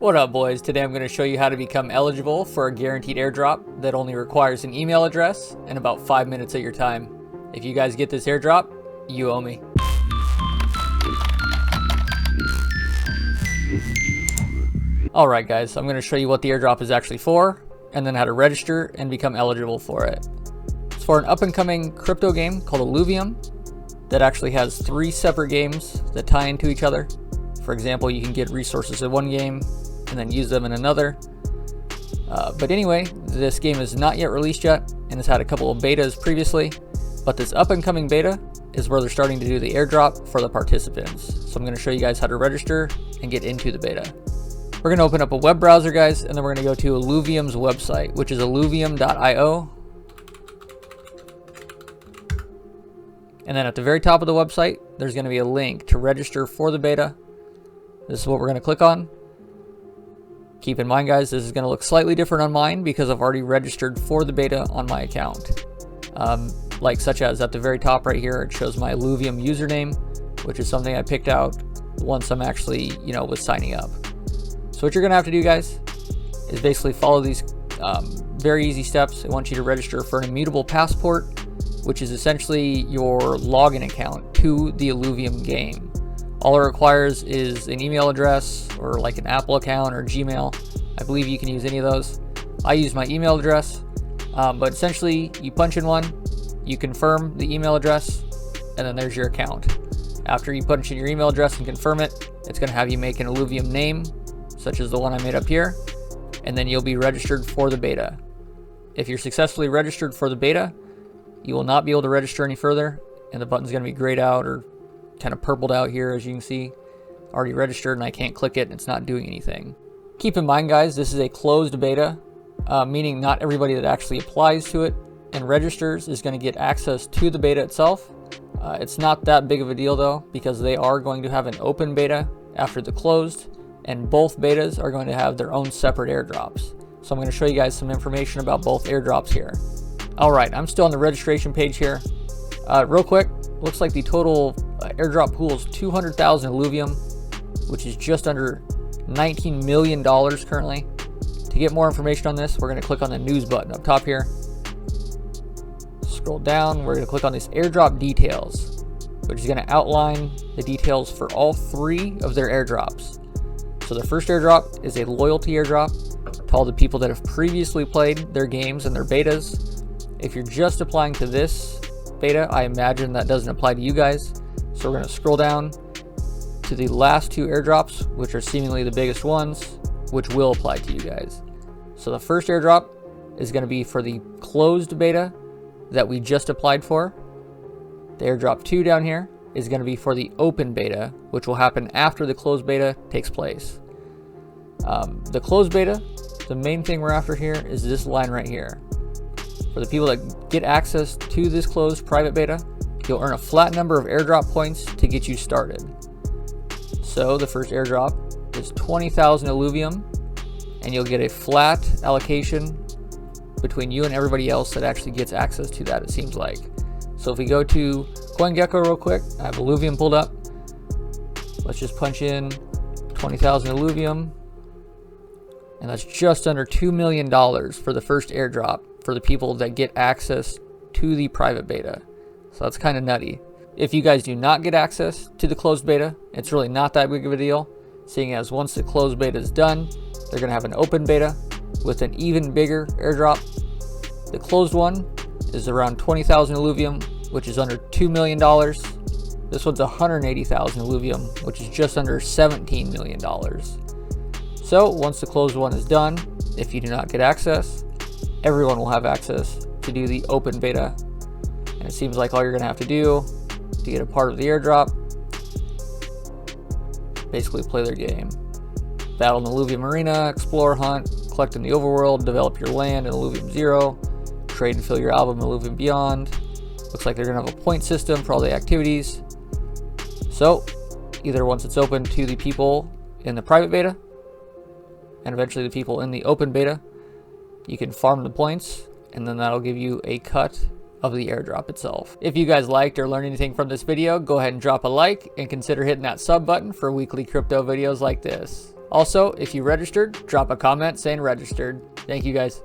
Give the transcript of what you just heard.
What up, boys? Today I'm going to show you how to become eligible for a guaranteed airdrop that only requires an email address and about 5 minutes of your time. If you guys get this airdrop, you owe me. Alright guys, I'm going to show you what the airdrop is actually for, and then how to register and become eligible for it. It's for an up-and-coming crypto game called Illuvium that actually has 3 separate games that tie into each other. For example, you can get resources in one game and then use them in another. But anyway, this game is not yet released yet and has had a couple of betas previously, but this up-and-coming beta is where they're starting to do the airdrop for the participants. So I'm going to show you guys how to register and get into the beta. We're going to open up a web browser, guys, and then we're going to go to Illuvium's website, which is illuvium.io. And then at the very top of the website, there's going to be a link to register for the beta. This is what we're going to click on. Keep in mind, guys, this is going to look slightly different on mine because I've already registered for the beta on my account. Like such as at the very top right here, it shows my Illuvium username, which is something I picked out once I'm actually, was signing up. So what you're going to have to do, guys, is basically follow these very easy steps. I want you to register for an immutable passport, which is essentially your login account to the Illuvium game. All it requires is an email address or like an Apple account or Gmail. I believe you can use any of those. I use my email address, but essentially you punch in one, you confirm the email address, and then there's your account. After you punch in your email address and confirm it, it's going to have you make an Illuvium name, such as the one I made up here, and then you'll be registered for the beta. If you're successfully registered for the beta, you will not be able to register any further, and the button's going to be grayed out or kind of purpled out here, as you can see. Already registered, and I can't click it and it's not doing anything. Keep in mind, guys, this is a closed beta, meaning not everybody that actually applies to it and registers is going to get access to the beta itself. It's not that big of a deal though, because they are going to have an open beta after the closed, and both betas are going to have their own separate airdrops. So I'm going to show you guys some information about both airdrops here. Alright, I'm still on the registration page here. Real quick, looks like the total airdrop pool is 200,000 Illuvium, which is just under $19 million currently. To get more information on this, we're going to click on the news button up top here. Scroll down, we're going to click on this Airdrop Details, which is going to outline the details for all 3 of their airdrops. So the first airdrop is a loyalty airdrop to all the people that have previously played their games and their betas. If you're just applying to this beta, I imagine that doesn't apply to you guys. So we're going to scroll down to the last 2 airdrops, which are seemingly the biggest ones, which will apply to you guys. So the first airdrop is going to be for the closed beta that we just applied for. The airdrop 2 down here is going to be for the open beta, which will happen after the closed beta takes place. The closed beta, the main thing we're after here is this line right here. For the people that get access to this closed private beta, you'll earn a flat number of airdrop points to get you started. So the first airdrop is 20,000 Illuvium, and you'll get a flat allocation between you and everybody else that actually gets access to that, it seems like. So if we go to CoinGecko real quick, I have Illuvium pulled up. Let's just punch in 20,000 Illuvium, and that's just under $2 million for the first airdrop for the people that get access to the private beta. So that's kind of nutty. If you guys do not get access to the closed beta, it's really not that big of a deal, seeing as once the closed beta is done, they're going to have an open beta with an even bigger airdrop. The closed one is around 20,000 Illuvium, which is under $2 million. This one's 180,000 Illuvium, which is just under $17 million. So once the closed one is done, if you do not get access, everyone will have access to do the open beta. And it seems like all you're going to have to do to get a part of the airdrop, basically play their game. Battle in the Illuvium Arena, explore, hunt, collect in the overworld, develop your land in Illuvium 0, trade and fill your album in Illuvium Beyond. Looks like they're going to have a point system for all the activities. So either once it's open to the people in the private beta, and eventually the people in the open beta, you can farm the points, and then that'll give you a cut of the airdrop itself. If you guys liked or learned anything from this video, go ahead and drop a like and consider hitting that sub button for weekly crypto videos like this. Also, if you registered, drop a comment saying registered. Thank you guys.